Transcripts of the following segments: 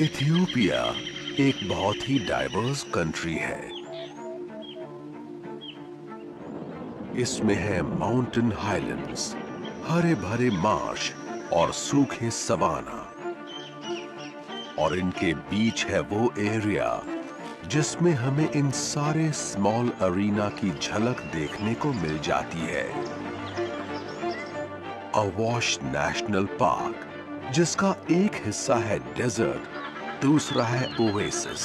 Ethiopia एक बहुत ही diverse country है। इसमें है माउंटेन हाईलैंड्स, हरे भरे मार्श और सूखे सवाना, और इनके बीच है वो एरिया जिसमें हमें इन सारे स्मॉल अरीना की झलक देखने को मिल जाती है। अवॉश नेशनल पार्क, जिसका एक हिस्सा है डेजर्ट, दूसरा है ओएसिस।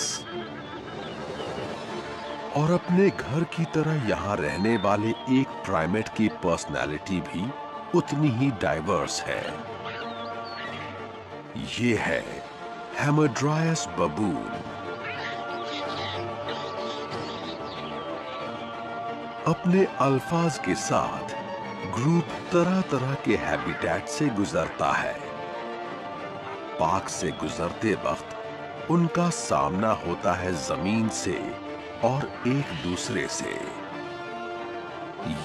और अपने घर की तरह यहाँ रहने वाले एक प्राइमेट की पर्सनालिटी भी उतनी ही डाइवर्स है। ये है हेमरड्रायस बबून। अपने अल्फाज के साथ ग्रुप तरह तरह के हैबिटेट से गुजरता है। पार्क से गुजरते वक्त उनका सामना होता है जमीन से और एक दूसरे से।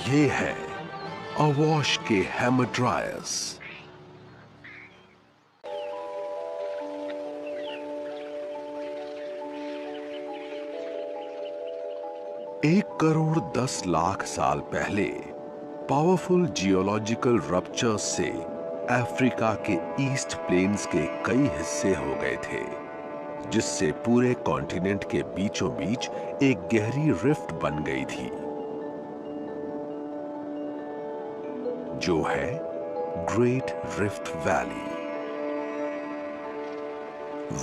ये है अवॉश के हेमरड्रायस। एक करोड़ 10 लाख साल पहले पावरफुल जियोलॉजिकल रप्चर्स से अफ्रीका के ईस्ट प्लेन्स के कई हिस्से हो गए थे, जिससे पूरे कॉन्टिनेंट के बीचों बीच एक गहरी रिफ्ट बन गई थी, जो है great rift valley.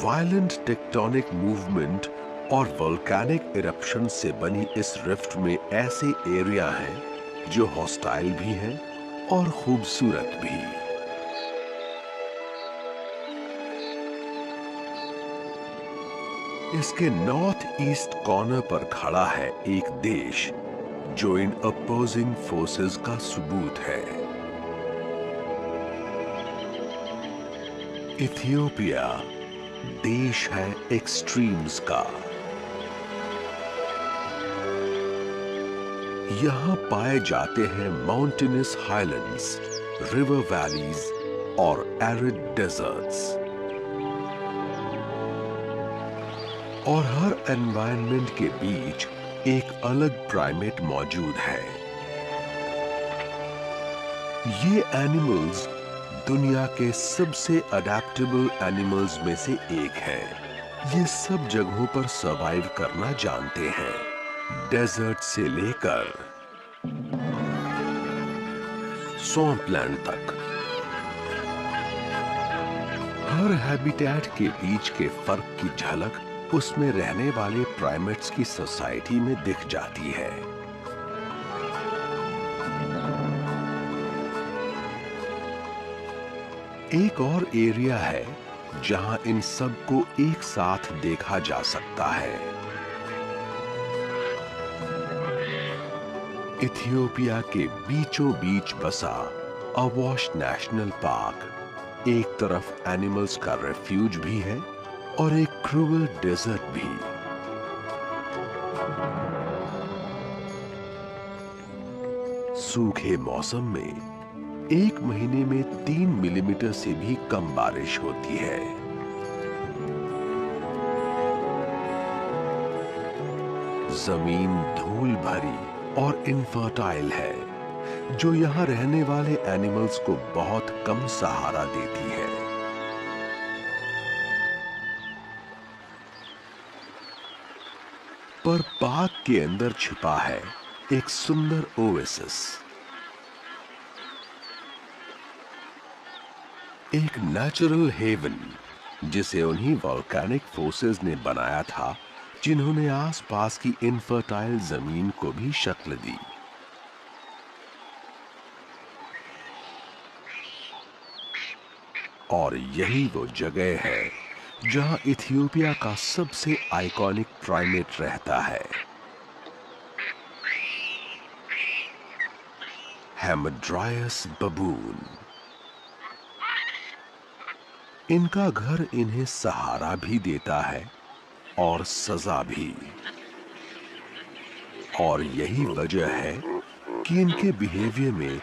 Violent tectonic movement और वोल्केनिक इरप्शन से बनी इस रिफ्ट में ऐसे एरिया हैं जो हॉस्टाइल भी हैं और खूबसूरत भी। इसके नॉर्थ ईस्ट कॉर्नर पर खड़ा है एक देश जो इन अपोजिंग फोर्सेस का सबूत है। इथियोपिया देश है एक्सट्रीम्स का। यहां पाए जाते हैं माउंटेनस हाईलैंड्स, रिवर वैलीज और एरिड डेजर्ट्स। और हर एनवायरनमेंट के बीच एक अलग प्राइमेट मौजूद है। ये एनिमल्स दुनिया के सबसे अडेप्टेबल एनिमल्स में से एक है। ये सब जगहों पर सर्वाइव करना जानते हैं, डेजर्ट से लेकर स्वैम्पलैंड तक। हर हैबिटेट के बीच के फर्क की झलक उसमें रहने वाले प्राइमेट्स की सोसाइटी में दिख जाती है। एक और एरिया है जहां इन सब को एक साथ देखा जा सकता है। इथियोपिया के बीचों बीच बसा अवॉश नेशनल पार्क एक तरफ एनिमल्स का रेफ्यूज भी है और एक क्रूअल डेजर्ट भी। सूखे मौसम में 1 महीने में 3 मिलीमीटर से भी कम बारिश होती है। जमीन धूल भरी और इनफर्टाइल है, जो यहां रहने वाले एनिमल्स को बहुत कम सहारा देती है। पर पार्क के अंदर छिपा है एक सुंदर ओएसिस, एक नेचुरल हेवन जिसे उन्हीं वोल्केनिक फोर्सेस ने बनाया था जिन्होंने आसपास की इनफर्टाइल जमीन को भी शक्ल दी। और यही वो जगह है जहां इथियोपिया का सबसे आइकॉनिक प्राइमेट रहता है, हेमरड्रायस बबून। इनका घर इन्हें सहारा भी देता है और सजा भी। और यही वजह है कि इनके बिहेवियर में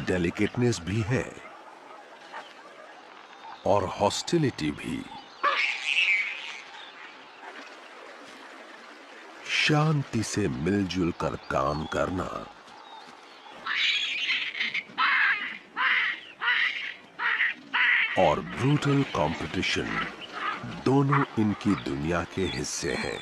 डेलिकेटनेस भी है और हॉस्टिलिटी भी। शांति से मिलजुल कर काम करना और ब्रूटल कंपटीशन दोनों इनकी दुनिया के हिस्से हैं।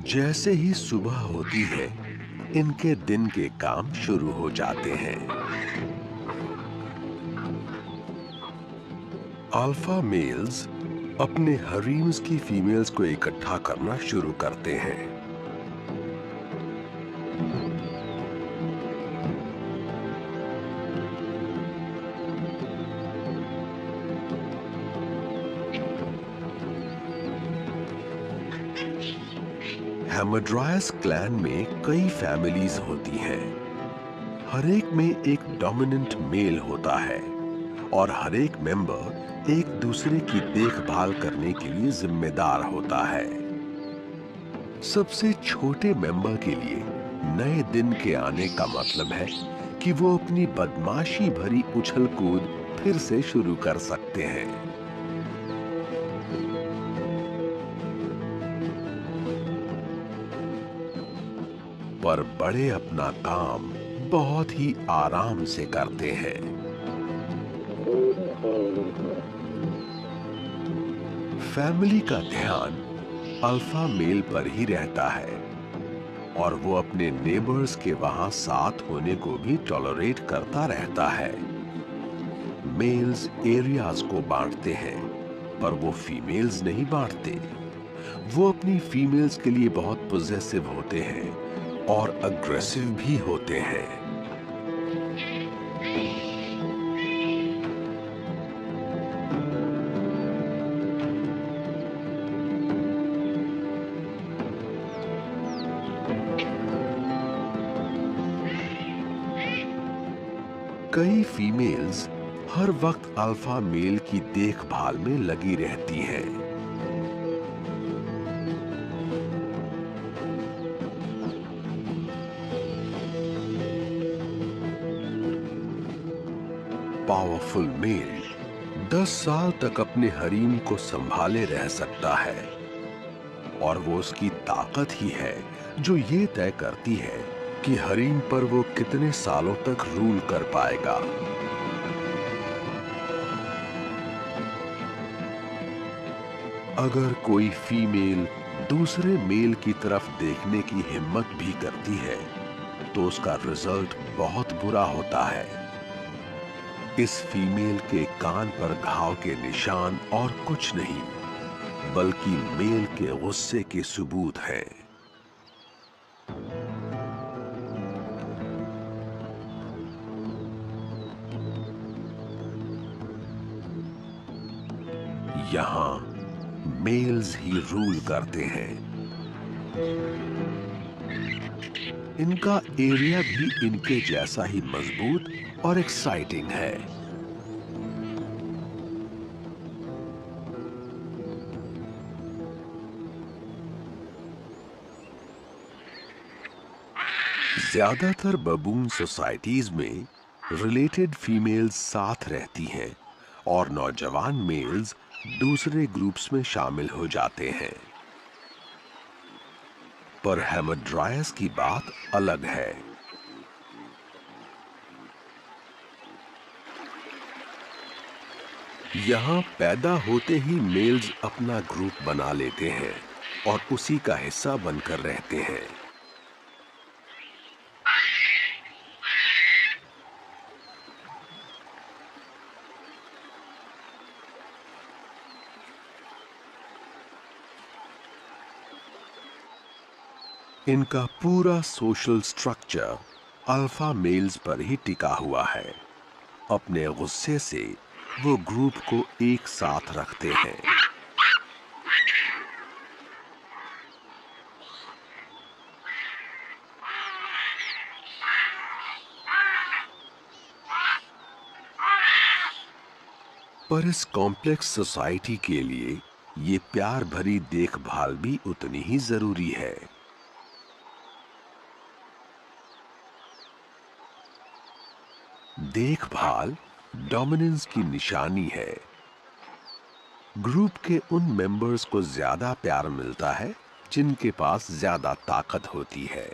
जैसे ही सुबह होती है, इनके दिन के काम शुरू हो जाते हैं। अल्फा मेल्स अपने हरीम्स की फीमेल्स को इकट्ठा करना शुरू करते हैं। हेमड्रायस क्लैन में कई फैमिलीज होती हैं। हर एक में एक डोमिनेंट मेल होता है और हर एक मेंबर एक दूसरे की देखभाल करने के लिए जिम्मेदार होता है। सबसे छोटे मेंबर के लिए नए दिन के आने का मतलब है कि वो अपनी बदमाशी भरी उछल कूद फिर से शुरू कर सकते हैं। पर बड़े अपना काम बहुत ही आराम से करते हैं। फैमिली का ध्यान अल्फा मेल पर ही रहता है और वो अपने नेबर्स के वहां साथ होने को भी टॉलरेट करता रहता है। मेल्स एरियाज को बांटते हैं, पर वो फीमेल्स नहीं बांटते। वो अपनी फीमेल्स के लिए बहुत पॉजेसिव होते हैं और अग्रेसिव भी होते हैं। कई फीमेल्स हर वक्त अल्फा मेल की देखभाल में लगी रहती हैं। पावरफुल मेल 10 साल तक अपने हरीम को संभाले रह सकता है और वो उसकी ताकत ही है जो ये तय करती है कि हरीम पर वो कितने सालों तक रूल कर पाएगा। अगर कोई फीमेल दूसरे मेल की तरफ देखने की हिम्मत भी करती है, तो उसका रिजल्ट बहुत बुरा होता है। इस फीमेल के कान पर घाव के निशान और कुछ नहीं, बल्कि मेल के गुस्से के सबूत हैं। यहां मेल्स ही रूल करते हैं। इनका एरिया भी इनके जैसा ही मजबूत और एक्साइटिंग है। ज्यादातर बबून सोसाइटीज में रिलेटेड फीमेल्स साथ रहती हैं और नौजवान मेल्स दूसरे ग्रुप्स में शामिल हो जाते हैं। पर हेमड्रायस की बात अलग है। यहां पैदा होते ही मेल्स अपना ग्रुप बना लेते हैं और उसी का हिस्सा बनकर रहते हैं। इनका पूरा सोशल स्ट्रक्चर अल्फा मेल्स पर ही टिका हुआ है। अपने गुस्से से वो ग्रुप को एक साथ रखते हैं। पर इस कॉम्प्लेक्स सोसाइटी के लिए ये प्यार भरी देखभाल भी उतनी ही जरूरी है। देखभाल डोमिनेंस की निशानी है। ग्रुप के उन मेंबर्स को ज्यादा प्यार मिलता है जिनके पास ज्यादा ताकत होती है।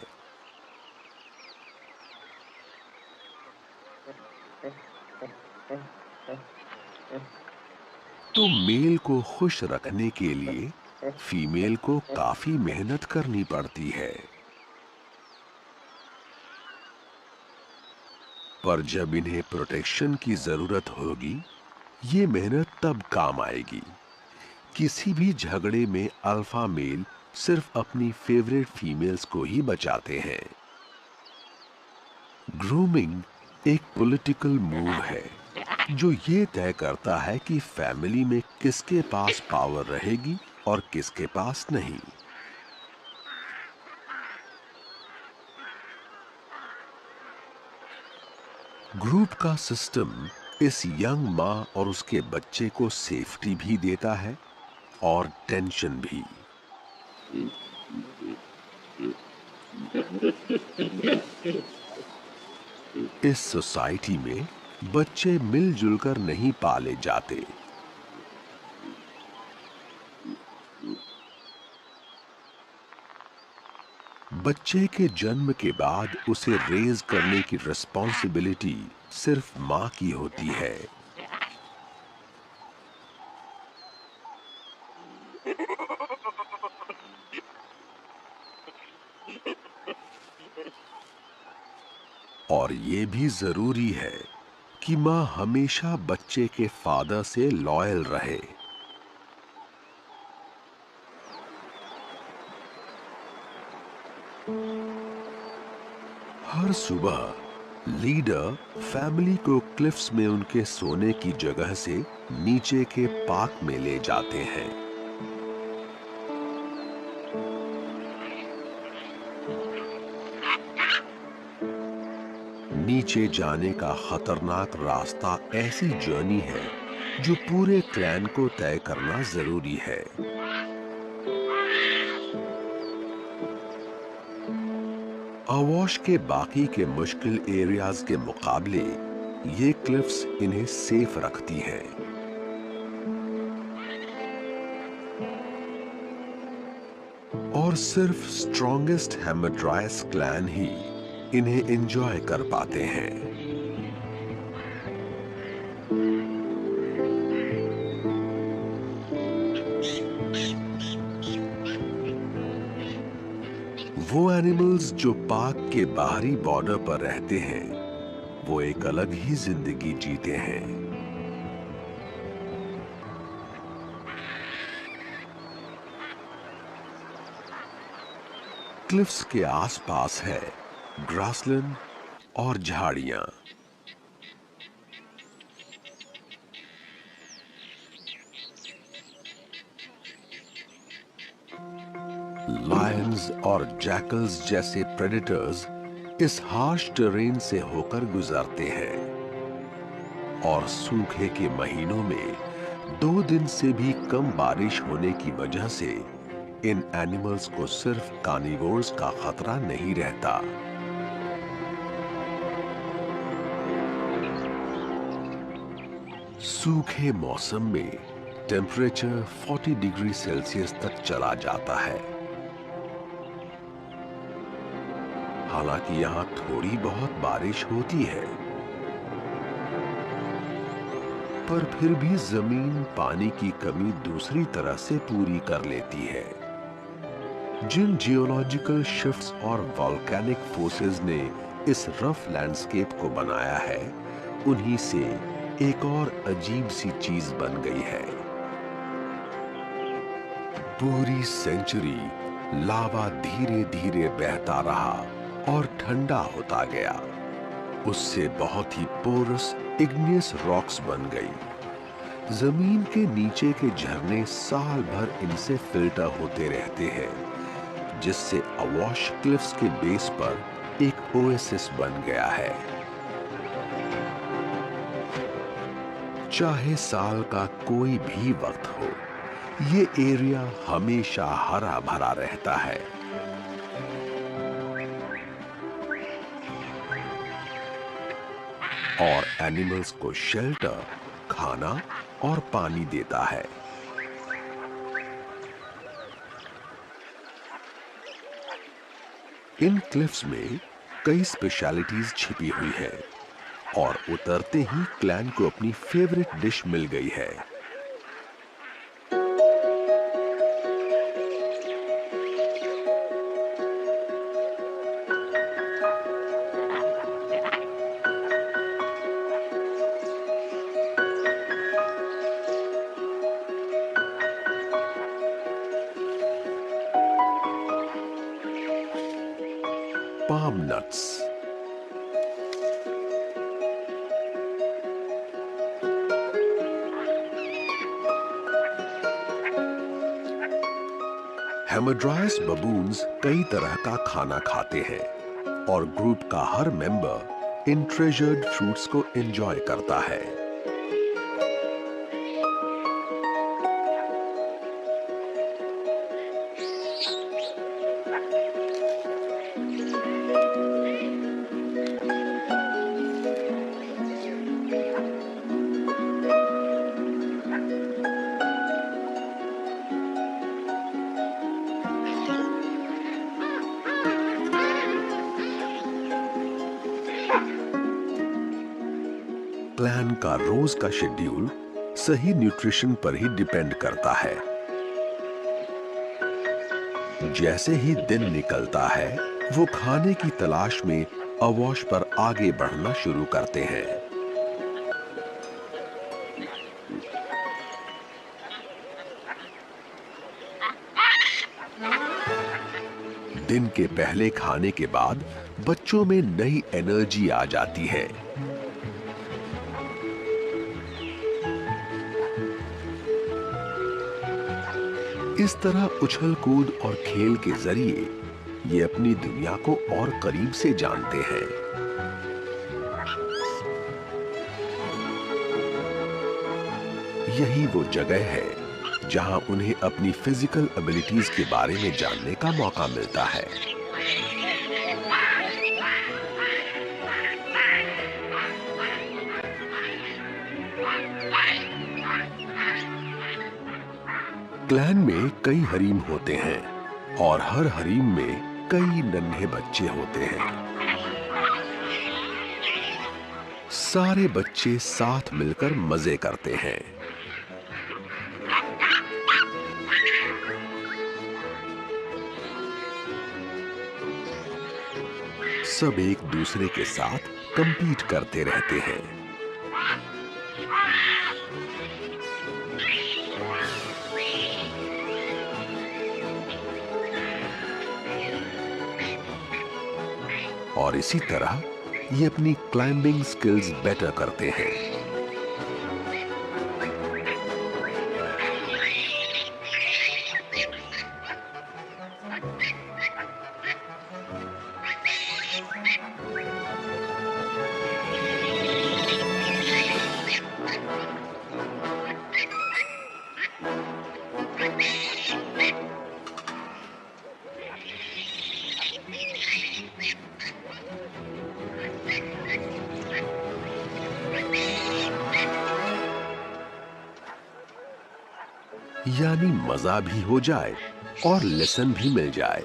तो मेल को खुश रखने के लिए फीमेल को काफी मेहनत करनी पड़ती है। पर जब इन्हें प्रोटेक्शन की जरूरत होगी, ये मेहनत तब काम आएगी। किसी भी झगड़े में अल्फा मेल सिर्फ अपनी फेवरेट फीमेल्स को ही बचाते हैं। ग्रूमिंग एक पॉलिटिकल मूव है जो ये तय करता है कि फैमिली में किसके पास पावर रहेगी और किसके पास नहीं। ग्रुप का सिस्टम इस यंग माँ और उसके बच्चे को सेफ्टी भी देता है और टेंशन भी। इस सोसाइटी में बच्चे मिलजुल कर नहीं पाले जाते। बच्चे के जन्म के बाद उसे रेज करने की रिस्पॉन्सिबिलिटी सिर्फ मां की होती है। और ये भी जरूरी है कि मां हमेशा बच्चे के फादर से लॉयल रहे। हर सुबह लीडर फैमिली को क्लिफ्स में उनके सोने की जगह से नीचे के पार्क में ले जाते हैं। नीचे जाने का खतरनाक रास्ता ऐसी जर्नी है जो पूरे क्लैन को तय करना जरूरी है। अवॉश के बाकी के मुश्किल एरियाज के मुकाबले ये क्लिफ्स इन्हें सेफ रखती हैं। और सिर्फ स्ट्रॉन्गेस्ट हेमड्राइस क्लैन ही इन्हें एंजॉय कर पाते हैं। वो एनिमल्स जो पार्क के बाहरी बॉर्डर पर रहते हैं, वो एक अलग ही जिंदगी जीते हैं। क्लिफ्स के आसपास है ग्रासलैंड और झाड़ियां। लायंस और जैकल्स जैसे प्रेडेटर्स इस हार्श टेरेन से होकर गुजरते हैं और सूखे के महीनों में 2 दिन से भी कम बारिश होने की वजह से इन एनिमल्स को सिर्फ कार्निवोर्स का खतरा नहीं रहता। सूखे मौसम में टेम्परेचर 40 डिग्री सेल्सियस तक चला जाता है। हालांकि यहां थोड़ी बहुत बारिश होती है, पर फिर भी जमीन पानी की कमी दूसरी तरह से पूरी कर लेती है। जिन जियोलॉजिकल शिफ्ट्स और वॉल्केनिक फोर्सेस ने इस रफ लैंडस्केप को बनाया है, उन्हीं से एक और अजीब सी चीज बन गई है। पूरी सेंचुरी लावा धीरे धीरे बहता रहा और ठंडा होता गया। उससे बहुत ही पोरस इग्नियस रॉक्स बन गई। जमीन के नीचे के झरने साल भर इनसे फिल्टर होते रहते हैं, जिससे अवॉश क्लिफ्स के बेस पर एक ओएसिस बन गया है। चाहे साल का कोई भी वक्त हो, ये एरिया हमेशा हरा भरा रहता है और एनिमल्स को शेल्टर, खाना और पानी देता है। इन क्लिफ्स में कई स्पेशलिटीज छिपी हुई हैं और उतरते ही क्लैन को अपनी फेवरेट डिश मिल गई है। Palm nuts. हेमोड्रायस बबून्स कई तरह का खाना खाते हैं और ग्रुप का हर मेंबर इन ट्रेजर्ड फ्रूट्स को एंजॉय करता है। क्लैन का रोज का शेड्यूल सही न्यूट्रिशन पर ही डिपेंड करता है। जैसे ही दिन निकलता है, वो खाने की तलाश में अवॉश पर आगे बढ़ना शुरू करते हैं। दिन के पहले खाने के बाद बच्चों में नई एनर्जी आ जाती है। इस तरह उछल कूद और खेल के जरिए ये अपनी दुनिया को और करीब से जानते हैं। यही वो जगह है जहां उन्हें अपनी फिजिकल एबिलिटीज के बारे में जानने का मौका मिलता है। क्लैन में कई हरीम होते हैं और हर हरीम में कई नन्हे बच्चे होते हैं। सारे बच्चे साथ मिलकर मजे करते हैं। सब एक दूसरे के साथ कंपीट करते रहते हैं। और इसी तरह ये अपनी क्लाइंबिंग स्किल्स बेटर करते हैं। यानी मजा भी हो जाए और लेसन भी मिल जाए।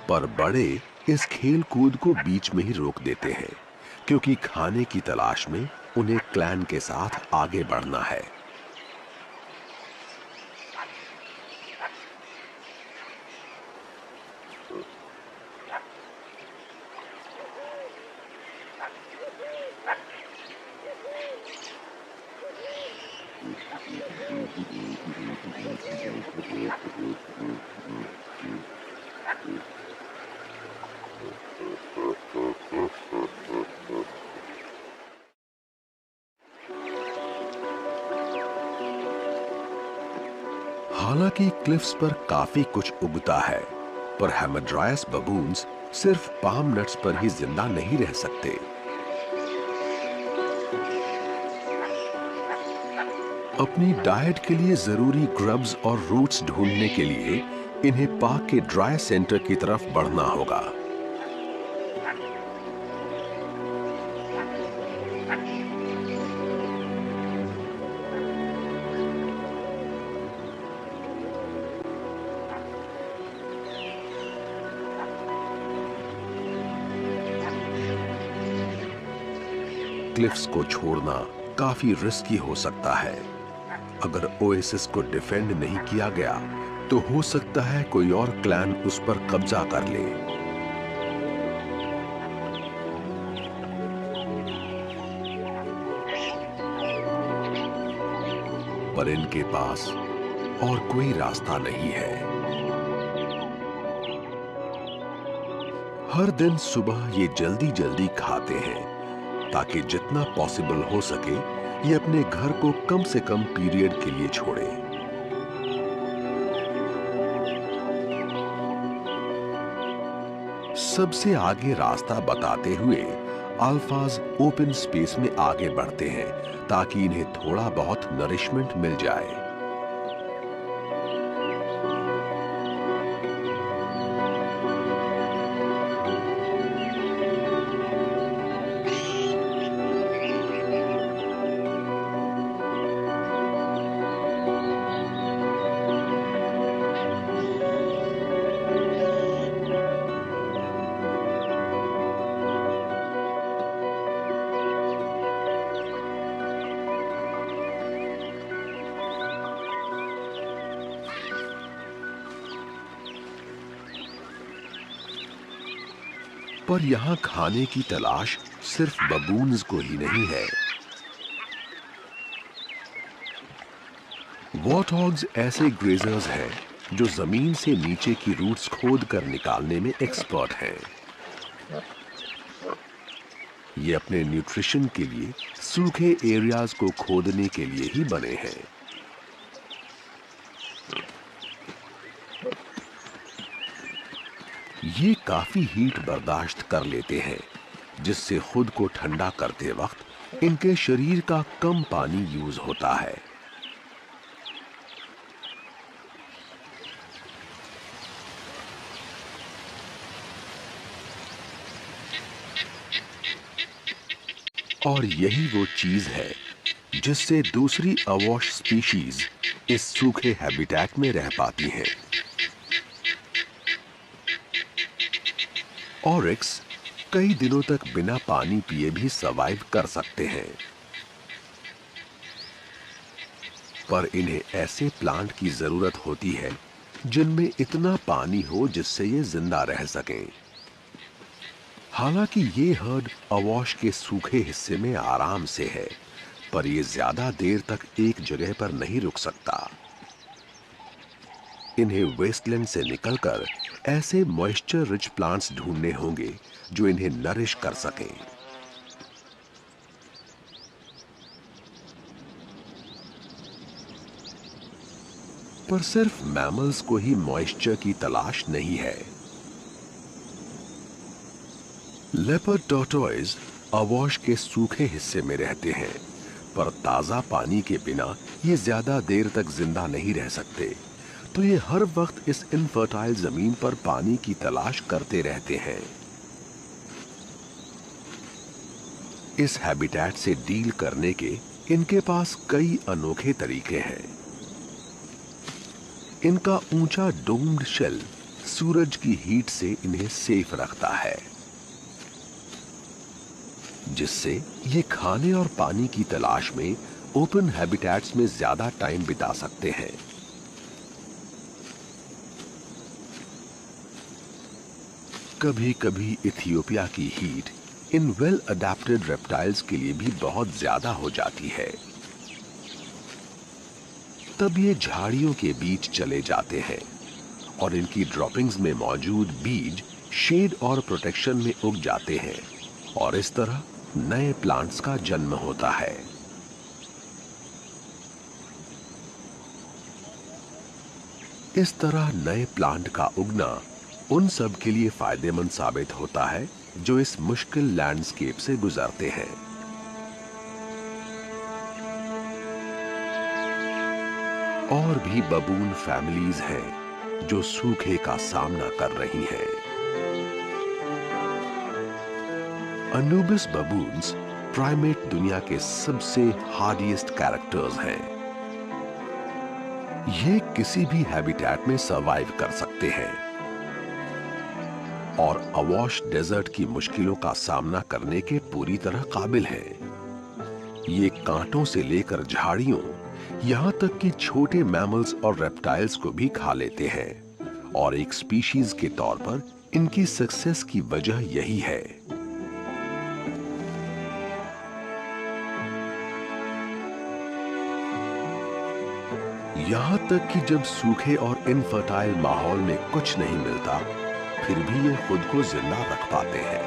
पर बड़े इस खेल कूद को बीच में ही रोक देते हैं, क्योंकि खाने की तलाश में उन्हें क्लैन के साथ आगे बढ़ना है। हालांकि क्लिफ्स पर काफी कुछ उगता है, पर हैमड्रायस बबून्स सिर्फ पाम नट्स पर ही जिंदा नहीं रह सकते। अपनी डाइट के लिए जरूरी ग्रब्स और रूट्स ढूंढने के लिए इन्हें पार्क के ड्राई सेंटर की तरफ बढ़ना होगा। क्लिफ्स को छोड़ना काफी रिस्की हो सकता है। अगर ओएसिस को डिफेंड नहीं किया गया तो हो सकता है कोई और क्लैन उस पर कब्जा कर ले। पर इनके पास और कोई रास्ता नहीं है। हर दिन सुबह ये जल्दी जल्दी खाते हैं ताकि जितना पॉसिबल हो सके ये अपने घर को कम से कम पीरियड के लिए छोड़े। सबसे आगे रास्ता बताते हुए अल्फाज ओपन स्पेस में आगे बढ़ते हैं ताकि इन्हें थोड़ा बहुत नरिशमेंट मिल जाए। पर यहां खाने की तलाश सिर्फ बबून्स को ही नहीं है। वॉर्थॉग्स ऐसे ग्रेजर्स हैं जो जमीन से नीचे की रूट्स खोद कर निकालने में एक्सपर्ट हैं। ये अपने न्यूट्रिशन के लिए सूखे एरियाज को खोदने के लिए ही बने हैं। ये काफी हीट बर्दाश्त कर लेते हैं, जिससे खुद को ठंडा करते वक्त इनके शरीर का कम पानी यूज होता है। और यही वो चीज है जिससे दूसरी अवॉश स्पीशीज इस सूखे हैबिटेट में रह पाती हैं। ऑरिक्स कई दिनों तक बिना पानी पिए भी सरवाइव कर सकते हैं, पर इन्हें ऐसे प्लांट की जरूरत होती है जिनमें इतना पानी हो जिससे ये जिंदा रह सकें। हालांकि ये हर्ड अवॉश के सूखे हिस्से में आराम से है, पर ये ज्यादा देर तक एक जगह पर नहीं रुक सकता। इन्हें वेस्टलैंड से निकलकर ऐसे मॉइस्चर रिच प्लांट्स ढूंढने होंगे जो इन्हें नरिश कर सकें। पर सिर्फ मैमल्स को ही मॉइस्चर की तलाश नहीं है। लेपर्ड टॉर्टोइज अवॉश के सूखे हिस्से में रहते हैं, पर ताजा पानी के बिना ये ज्यादा देर तक जिंदा नहीं रह सकते, तो ये हर वक्त इस इनफर्टाइल जमीन पर पानी की तलाश करते रहते हैं। इस हैबिटेट से डील करने के इनके पास कई अनोखे तरीके हैं। इनका ऊंचा डोम्ड शेल सूरज की हीट से इन्हें सेफ रखता है, जिससे ये खाने और पानी की तलाश में ओपन हैबिटेट्स में ज्यादा टाइम बिता सकते हैं। कभी कभी इथियोपिया की heat in well adapted reptiles के लिए भी बहुत ज्यादा हो जाती है। तब ये झाड़ियों के बीच चले जाते हैं और इनकी ड्रॉपिंग्स में मौजूद बीज शेड और प्रोटेक्शन में उग जाते हैं, और इस तरह नए प्लांट्स का जन्म होता है। इस तरह नए प्लांट का उगना उन सब के लिए फायदेमंद साबित होता है जो इस मुश्किल लैंडस्केप से गुजरते हैं। और भी बबून फैमिलीज हैं जो सूखे का सामना कर रही हैं। अनूबिस बबून्स प्राइमेट दुनिया के सबसे हार्डिएस्ट कैरेक्टर्स हैं। ये किसी भी हैबिटेट में सरवाइव कर सकते हैं और अवॉश डेजर्ट की मुश्किलों का सामना करने के पूरी तरह काबिल हैं। ये कांटों से लेकर झाड़ियों, यहां तक कि छोटे मैमल्स और रेप्टाइल्स को भी खा लेते हैं और एक स्पीशीज के तौर पर इनकी सक्सेस की वजह यही है। यहां तक कि जब सूखे और इनफर्टाइल माहौल में कुछ नहीं मिलता, फिर भी ये खुद को जिंदा रख पाते हैं।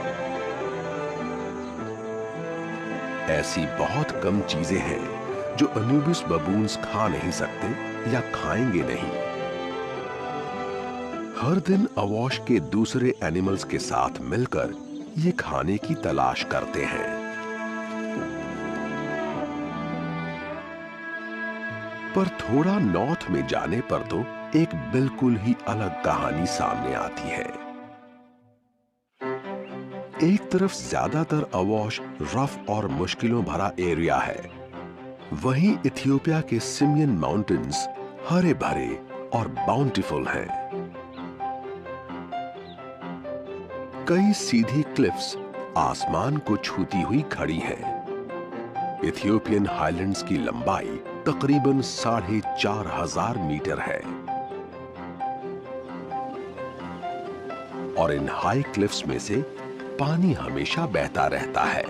ऐसी बहुत कम चीजें हैं जो अनूबिस बबून्स खा नहीं सकते या खाएंगे नहीं। हर दिन अवॉश के दूसरे एनिमल्स के साथ मिलकर ये खाने की तलाश करते हैं। पर थोड़ा नॉर्थ में जाने पर तो एक बिल्कुल ही अलग कहानी सामने आती है। एक तरफ ज्यादातर अवॉश रफ और मुश्किलों भरा एरिया है, वहीं इथियोपिया के सिमियन माउंटेन्स हरे भरे और बाउंटीफुल हैं। कई सीधी क्लिफ्स आसमान को छूती हुई खड़ी हैं। इथियोपियन हाईलैंड्स की लंबाई तकरीबन 4,500 मीटर है और इन हाई क्लिफ्स में से पानी हमेशा बहता रहता है,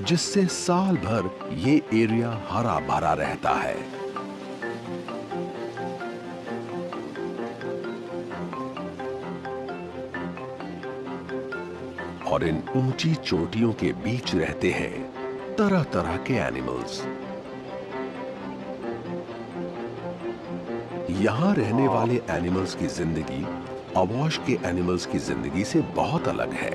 जिससे साल भर ये एरिया हरा भरा रहता है। और इन ऊंची चोटियों के बीच रहते हैं तरह तरह के एनिमल्स। यहां रहने वाले एनिमल्स की जिंदगी अवॉश के एनिमल्स की जिंदगी से बहुत अलग है।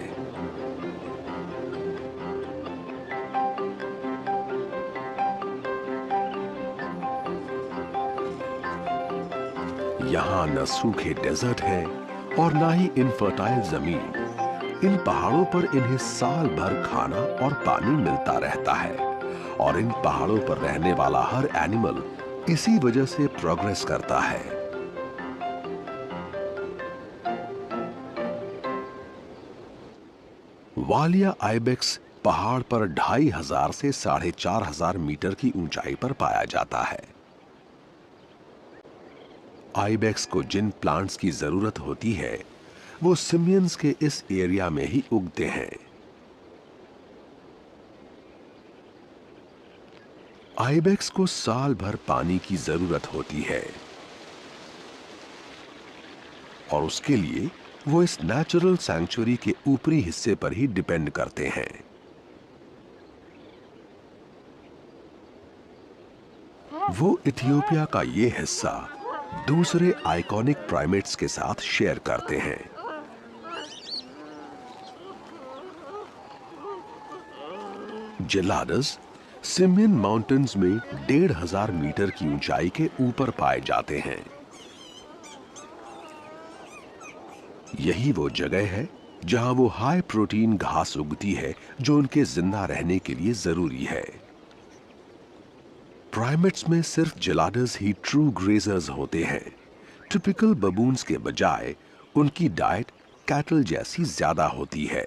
यहां न सूखे डेजर्ट है और ना ही इनफर्टाइल जमीन। इन पहाड़ों पर इन्हें साल भर खाना और पानी मिलता रहता है और इन पहाड़ों पर रहने वाला हर एनिमल इसी वजह से प्रोग्रेस करता है। वालिया आइबेक्स पहाड़ पर 2,500 से 4,500 मीटर की ऊंचाई पर पाया जाता है। आइबेक्स को जिन प्लांट्स की जरूरत होती है वो सिमियंस के इस एरिया में ही उगते हैं। आइबेक्स को साल भर पानी की जरूरत होती है और उसके लिए वो इस नेचुरल सैंक्चुअरी के ऊपरी हिस्से पर ही डिपेंड करते हैं। वो इथियोपिया का ये हिस्सा दूसरे आइकॉनिक प्राइमेट्स के साथ शेयर करते हैं। जेलाडस सिमियन माउंटेन्स में 1,500 मीटर की ऊंचाई के ऊपर पाए जाते हैं। यही वो जगह है जहां वो हाई प्रोटीन घास उगती है जो उनके जिंदा रहने के लिए जरूरी है। प्राइमेट्स में सिर्फ जेलाडस ही ट्रू ग्रेजर्स होते हैं। टिपिकल बबून्स के बजाय उनकी डाइट कैटल जैसी ज्यादा होती है।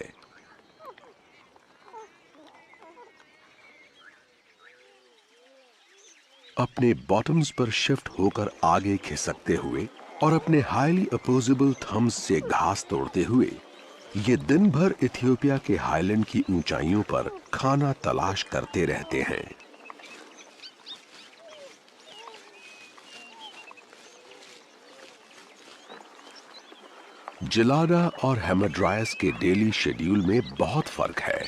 अपने बॉटम्स पर शिफ्ट होकर आगे खिसकते हुए और अपने हाईली अपोजेबल थम्स से घास तोड़ते हुए ये दिन भर इथियोपिया के हाईलैंड की ऊंचाइयों पर खाना तलाश करते रहते हैं। जेलाडा और हेमाड्रायस के डेली शेड्यूल में बहुत फर्क है।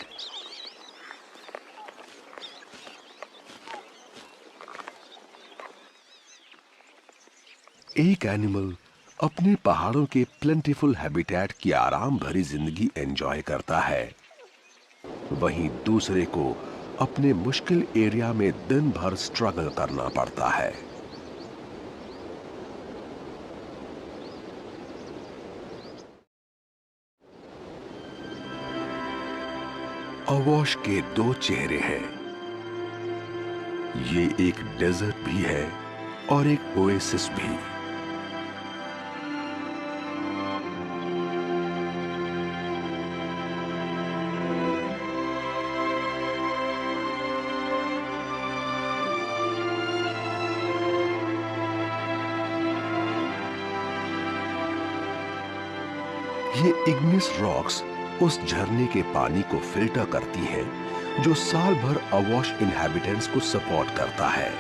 एक एनिमल अपने पहाड़ों के प्लेंटीफुल हैबिटेट की आराम भरी जिंदगी एंजॉय करता है, वहीं दूसरे को अपने मुश्किल एरिया में दिन भर स्ट्रगल करना पड़ता है। अवॉश के दो चेहरे हैं। ये एक डेजर्ट भी है और एक ओएसिस भी। ये इग्निस रॉक्स उस झरने के पानी को फिल्टर करती हैं, जो साल भर अवॉश इनहैबिटेंट्स को सपोर्ट करता है।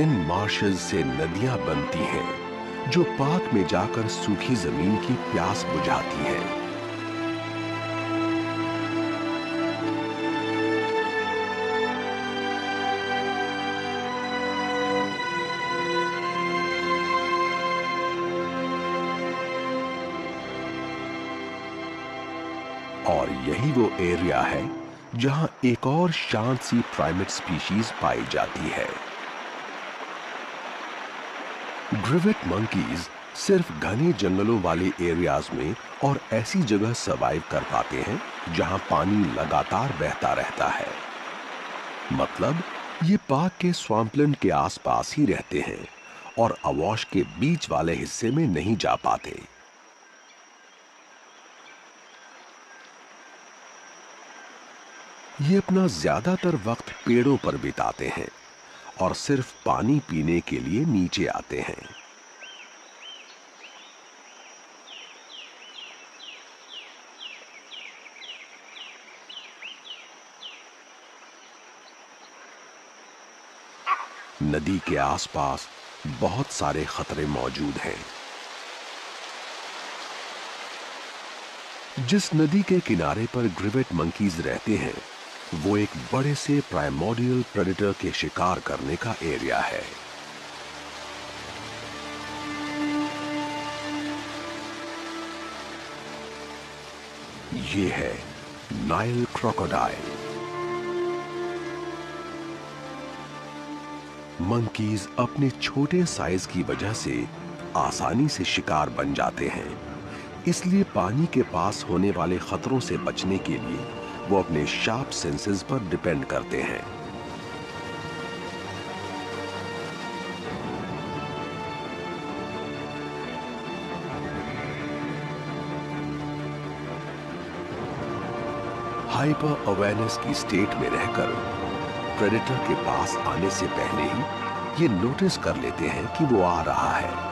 इन मार्शेस से नदियां बनती हैं, जो पार्क में जाकर सूखी जमीन की प्यास बुझाती हैं। और यही वो एरिया है जहां एक और शांत सी प्राइमेट स्पीशीज पाई जाती है। ग्रिवेट मंकीज सिर्फ घने जंगलों वाले एरियाज में और ऐसी जगह सरवाइव कर पाते हैं जहां पानी लगातार बहता रहता है। मतलब ये पार्क के स्वैम्पलैंड के आसपास ही रहते हैं और अवॉश के बीच वाले हिस्से में नहीं जा पाते। ये अपना ज्यादातर वक्त पेड़ों पर बिताते हैं और सिर्फ पानी पीने के लिए नीचे आते हैं। नदी के आसपास बहुत सारे खतरे मौजूद हैं। जिस नदी के किनारे पर ग्रिवेट मंकीज रहते हैं, वो एक बड़े से प्राइमोर्डियल प्रेडेटर के शिकार करने का एरिया है। ये है नाइल क्रोकोडाइल। मंकीज अपने छोटे साइज की वजह से आसानी से शिकार बन जाते हैं, इसलिए पानी के पास होने वाले खतरों से बचने के लिए वो अपने शार्प सेंसेस पर डिपेंड करते हैं। हाइपर अवेयरनेस की स्टेट में रहकर प्रेडेटर के पास आने से पहले ही ये नोटिस कर लेते हैं कि वो आ रहा है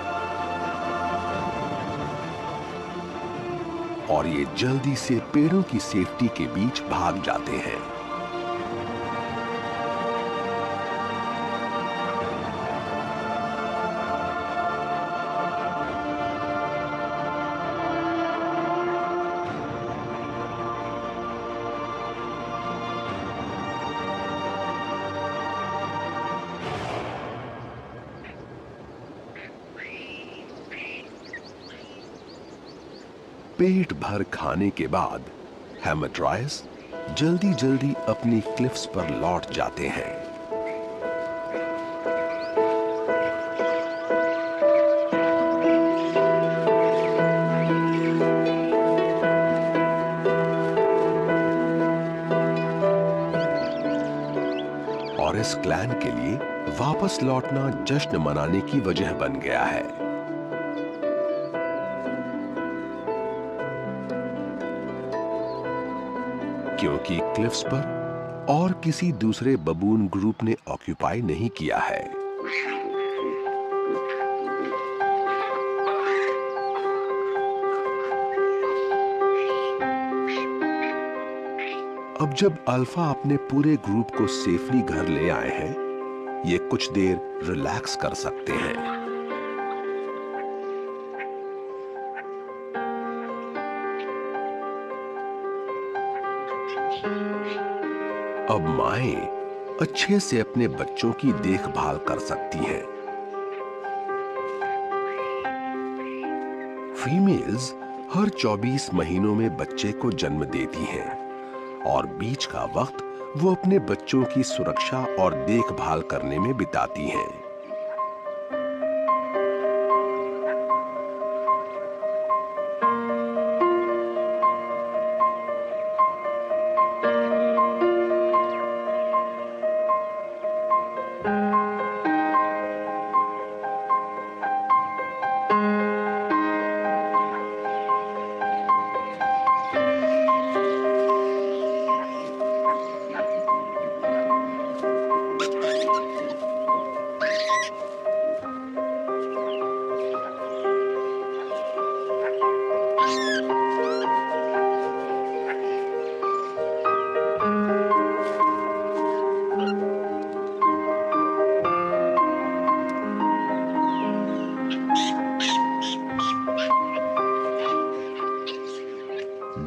और ये जल्दी से पेड़ों की सेफ्टी के बीच भाग जाते हैं। पेट भर खाने के बाद हेमेट्रायस जल्दी जल्दी अपनी क्लिफ्स पर लौट जाते हैं। और इस क्लैन के लिए वापस लौटना जश्न मनाने की वजह बन गया है। क्योंकि क्लिफ्स पर और किसी दूसरे बबून ग्रुप ने ऑक्यूपाई नहीं किया है। अब जब अल्फा अपने पूरे ग्रुप को सेफली घर ले आए हैं, ये कुछ देर रिलैक्स कर सकते हैं। अब माएं अच्छे से अपने बच्चों की देखभाल कर सकती हैं। फीमेल्स हर 24 महीनों में बच्चे को जन्म देती हैं और बीच का वक्त वो अपने बच्चों की सुरक्षा और देखभाल करने में बिताती हैं।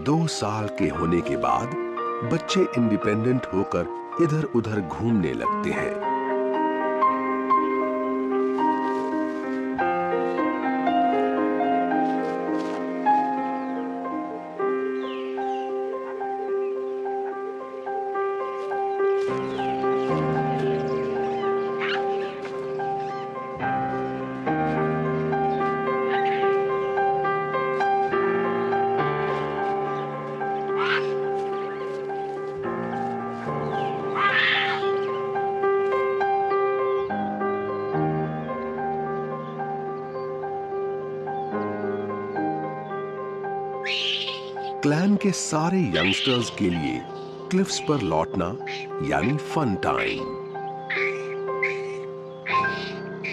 दो साल के होने के बाद बच्चे इंडिपेंडेंट होकर इधर-उधर घूमने लगते हैं। क्लैन के सारे यंगस्टर्स के लिए क्लिफ्स पर लौटना यानी फन टाइम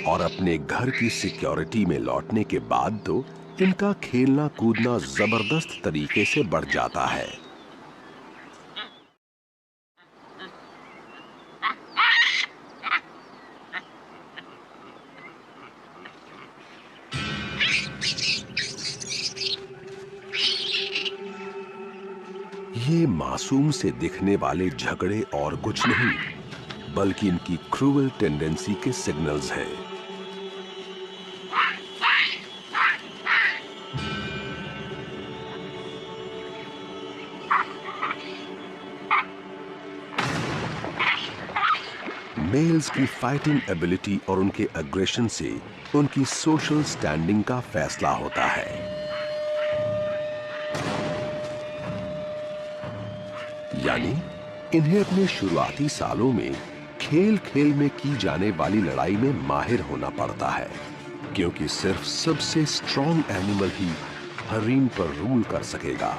और अपने घर की सिक्योरिटी में लौटने के बाद तो इनका खेलना कूदना जबरदस्त तरीके से बढ़ जाता है। ये मासूम से दिखने वाले झगड़े और कुछ नहीं बल्कि इनकी क्रूअल टेंडेंसी के सिग्नल्स हैं। मेल्स की फाइटिंग एबिलिटी और उनके एग्रेशन से उनकी सोशल स्टैंडिंग का फैसला होता है। यानी इन्हें अपने शुरुआती सालों में खेल-खेल में की जाने वाली लड़ाई में माहिर होना पड़ता है, क्योंकि सिर्फ सबसे स्ट्रॉन्ग एनिमल ही हरीम पर रूल कर सकेगा।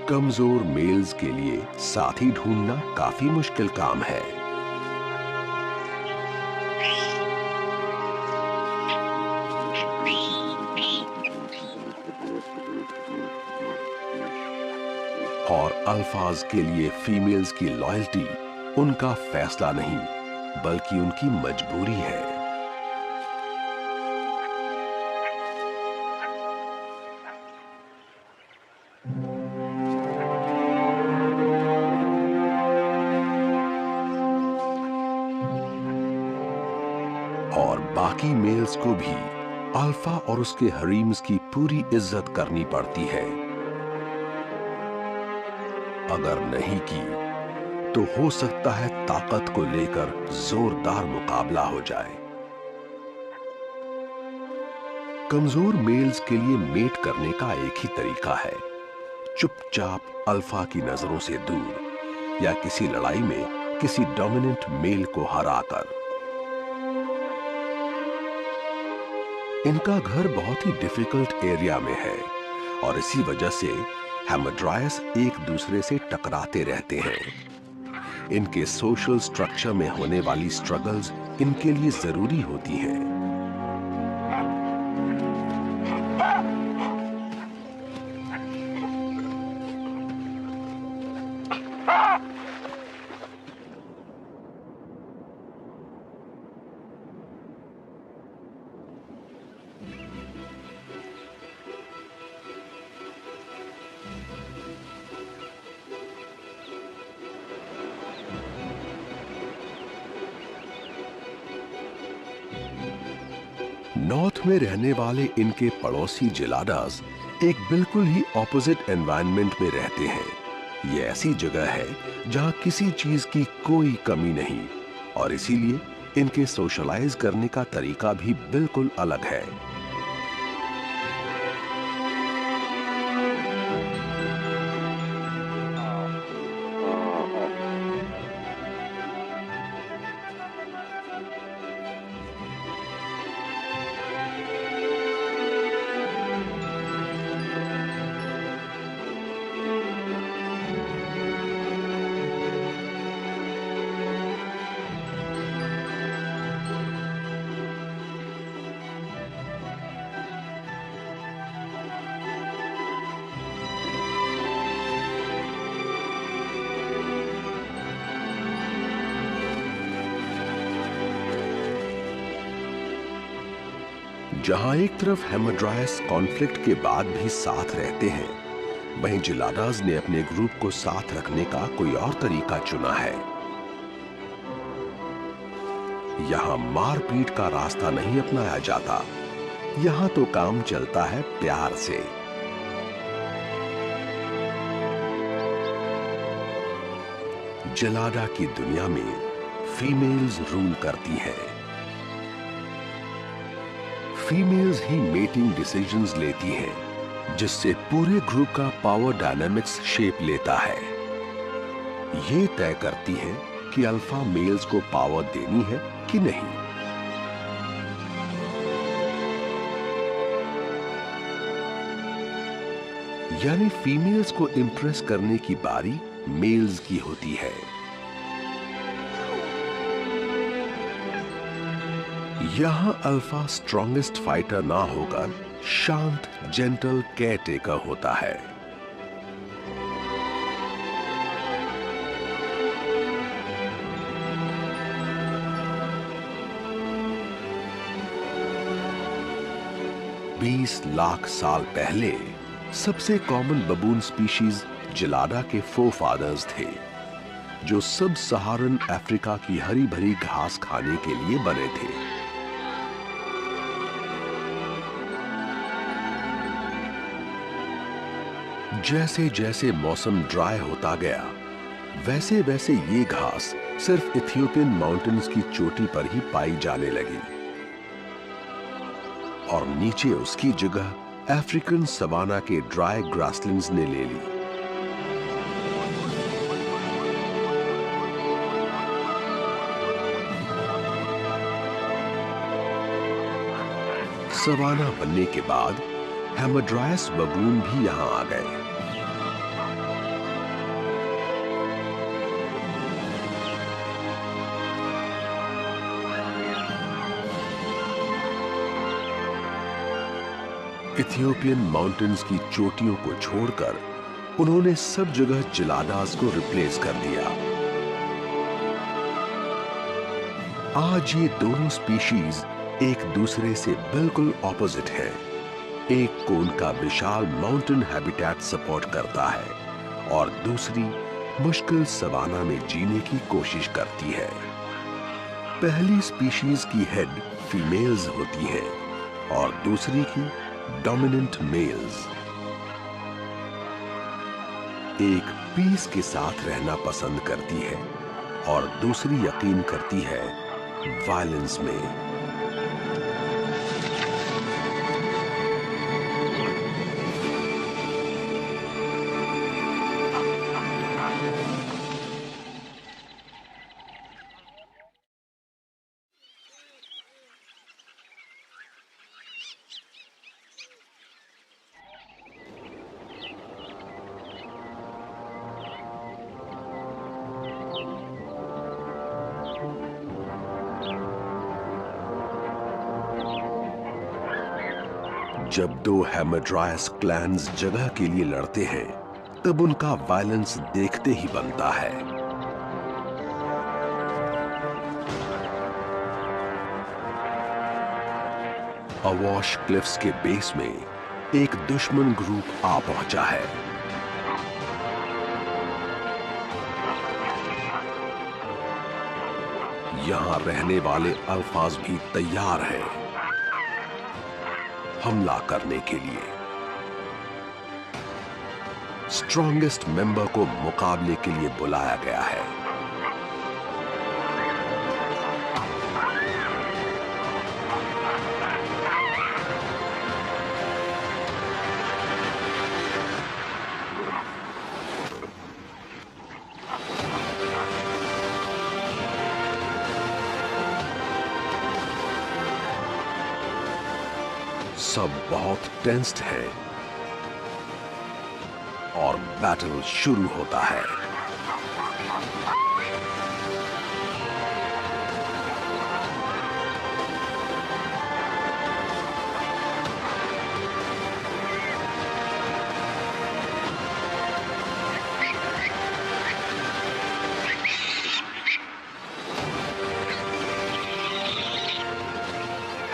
कमजोर मेल्स के लिए साथी ढूंढना काफी मुश्किल काम है। और अल्फाज के लिए फीमेल्स की लॉयल्टी उनका फैसला नहीं बल्कि उनकी मजबूरी है। और बाकी मेल्स को भी अल्फा और उसके हरीम्स की पूरी इज्जत करनी पड़ती है। अगर नहीं की तो हो सकता है ताकत को लेकर जोरदार मुकाबला हो जाए। कमजोर मेल्स के लिए मेट करने का एक ही तरीका है, चुपचाप अल्फा की नजरों से दूर या किसी लड़ाई में किसी डोमिनेंट मेल को हराकर। इनका घर बहुत ही डिफिकल्ट एरिया में है और इसी वजह से हैमड्रायस एक दूसरे से टकराते रहते हैं। इनके सोशल स्ट्रक्चर में होने वाली स्ट्रगल्स इनके लिए जरूरी होती हैं। नॉर्थ में रहने वाले इनके पड़ोसी जिलाडास एक बिल्कुल ही ऑपोजिट एनवायरनमेंट में रहते हैं। ये ऐसी जगह है जहां किसी चीज की कोई कमी नहीं और इसीलिए इनके सोशलाइज करने का तरीका भी बिल्कुल अलग है। जहां एक तरफ हेमड्रायस कॉन्फ्लिक्ट के बाद भी साथ रहते हैं, वहीं जिलाडास ने अपने ग्रुप को साथ रखने का कोई और तरीका चुना है। यहां मारपीट का रास्ता नहीं अपनाया जाता, यहां तो काम चलता है प्यार से। जिलाडा की दुनिया में फीमेल्स रूल करती हैं। फीमेल्स ही मेटिंग डिसीजंस लेती हैं, जिससे पूरे ग्रुप का पावर डायनामिक्स शेप लेता है। ये तय करती हैं कि अल्फा मेल्स को पावर देनी है कि नहीं। यानी फीमेल्स को इंप्रेस करने की बारी मेल्स की होती है। यहां अल्फा स्ट्रॉन्गेस्ट फाइटर ना होकर शांत जेंटल केयर टेकर होता है। बीस लाख साल पहले सबसे कॉमन बबून स्पीशीज जिलाडा के फोरफादर्स थे, जो सब सहारन अफ्रीका की हरी भरी घास खाने के लिए बने थे। जैसे जैसे मौसम ड्राई होता गया, वैसे वैसे ये घास सिर्फ इथियोपियन माउंटेन्स की चोटी पर ही पाई जाने लगी और नीचे उसकी जगह अफ्रीकन सवाना के ड्राई ग्रासलैंड्स ने ले ली। सवाना बनने के बाद हेमड्रायस बबून भी यहां आ गए। इथियोपियन माउंटेन्स की चोटियों को छोड़कर उन्होंने सब जगह जिलाडास को रिप्लेस कर दिया। आज ये दोनों स्पीशीज एक दूसरे से बिल्कुल ऑपोजिट हैं। एक को उनका विशाल माउंटेन हैबिटेट सपोर्ट करता है और दूसरी मुश्किल सवाना में जीने की कोशिश करती है। पहली स्पीशीज की हेड फीमेल्स होती है और दूसरी की डोमिनेंट मेल्स। एक पीस के साथ रहना पसंद करती है और दूसरी यकीन करती है वायलेंस में। जब दो हेमड्रायस क्लैन्स जगह के लिए लड़ते हैं, तब उनका वायलेंस देखते ही बनता है। अवॉश क्लिफ्स के बेस में एक दुश्मन ग्रुप आ पहुंचा है। यहां रहने वाले अल्फाज भी तैयार हैं। हमला करने के लिए। स्ट्रॉन्गेस्ट मेंबर को मुकाबले के लिए बुलाया गया है। सब बहुत टेंस्ड है और बैटल शुरू होता है।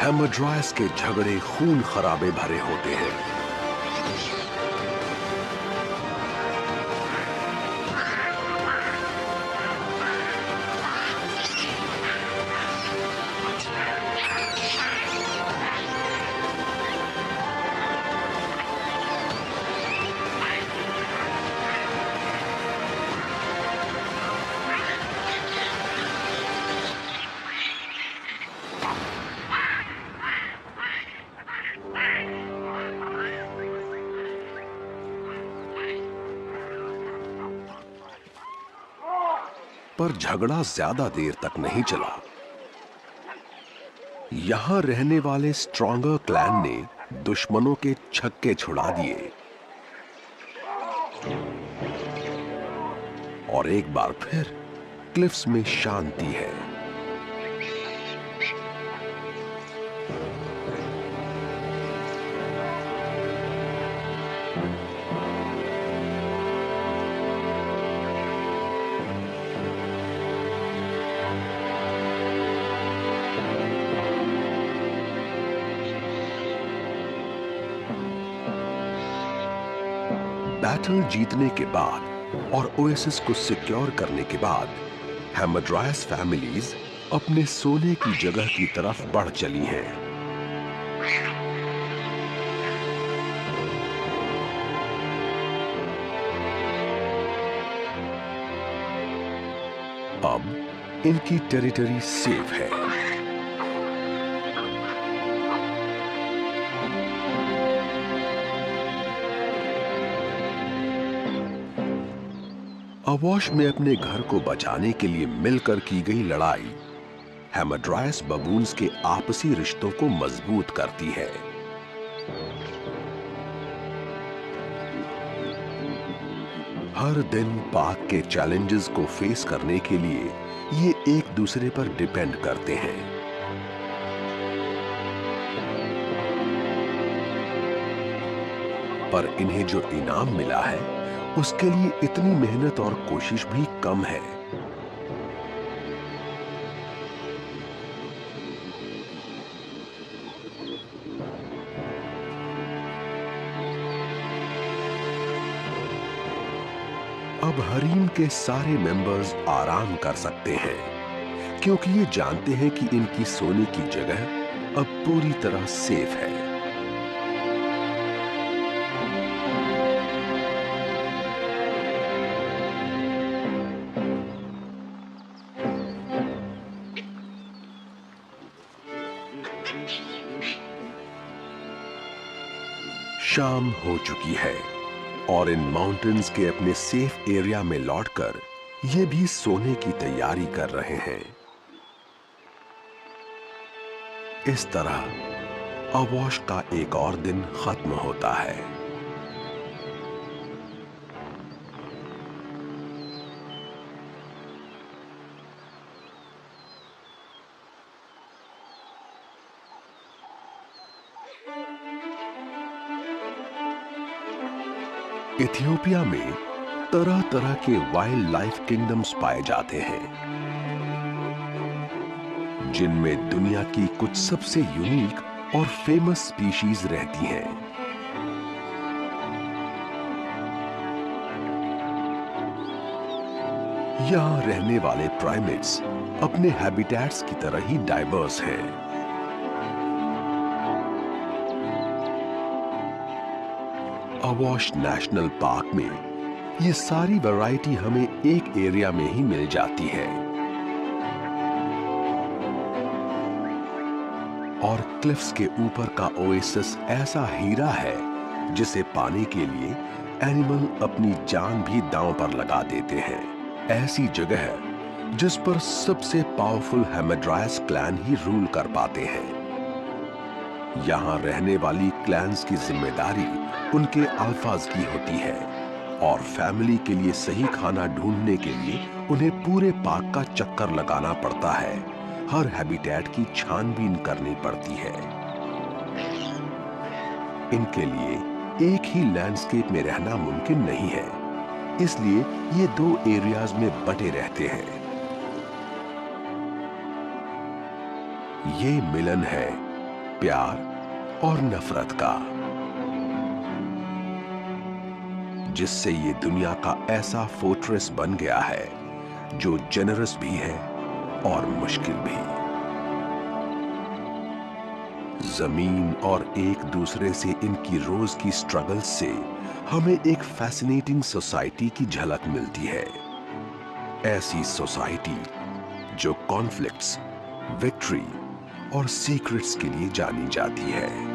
हैमड्रायस के झगड़े खून खराबे भरे होते हैं। पर झगड़ा ज्यादा देर तक नहीं चला। यहां रहने वाले स्ट्रॉन्गर क्लैन ने दुश्मनों के छक्के छुड़ा दिए और एक बार फिर क्लिफ्स में शांति है। बैटल जीतने के बाद और ओएसिस को सिक्योर करने के बाद हैमड्रायस फैमिलीज अपने सोने की जगह की तरफ बढ़ चली हैं। अब इनकी टेरिटरी सेफ है। अवॉश में अपने घर को बचाने के लिए मिलकर की गई लड़ाई हैमड्रायस बबून्स के आपसी रिश्तों को मजबूत करती है। हर दिन पाक के चैलेंजेस को फेस करने के लिए ये एक दूसरे पर डिपेंड करते हैं। पर इन्हें जो इनाम मिला है उसके लिए इतनी मेहनत और कोशिश भी कम है। अब हरीम के सारे मेंबर्स आराम कर सकते हैं क्योंकि ये जानते हैं कि इनकी सोने की जगह अब पूरी तरह सेफ है। शाम हो चुकी है और इन माउंटेन्स के अपने सेफ एरिया में लौटकर ये भी सोने की तैयारी कर रहे हैं। इस तरह अवॉश का एक और दिन खत्म होता है। इथियोपिया में तरह तरह के वाइल्ड लाइफ किंगडम्स पाए जाते हैं, जिनमें दुनिया की कुछ सबसे यूनिक और फेमस स्पीशीज रहती हैं। यहां रहने वाले प्राइमेट्स अपने हैबिटेट्स की तरह ही डाइवर्स हैं। अवॉश नेशनल पार्क में ये सारी वैरायटी हमें एक एरिया में ही मिल जाती है। और क्लिफ्स के ऊपर का ओएसिस ऐसा हीरा है जिसे पाने के लिए एनिमल अपनी जान भी दांव पर लगा देते हैं। ऐसी जगह है जिस पर सबसे पावरफुल हेमेड्रायस क्लैन ही रूल कर पाते हैं। यहाँ रहने वाली क्लैंस की जिम्मेदारी उनके अल्फाज की होती है और फैमिली के लिए सही खाना ढूंढने के लिए उन्हें पूरे पार्क का चक्कर लगाना पड़ता है। हर हैबिटेट की छानबीन करनी पड़ती है। इनके लिए एक ही लैंडस्केप में रहना मुमकिन नहीं है, इसलिए ये 2 एरियाज में बटे रहते हैं। ये मिलन है प्यार और नफरत का, जिससे ये दुनिया का ऐसा फोर्ट्रेस बन गया है जो जेनरस भी है और मुश्किल भी। जमीन और एक दूसरे से इनकी रोज की स्ट्रगल्स से हमें एक फैसिनेटिंग सोसाइटी की झलक मिलती है। ऐसी सोसाइटी जो कॉन्फ्लिक्ट्स, विक्ट्री और सीक्रेट्स के लिए जानी जाती है।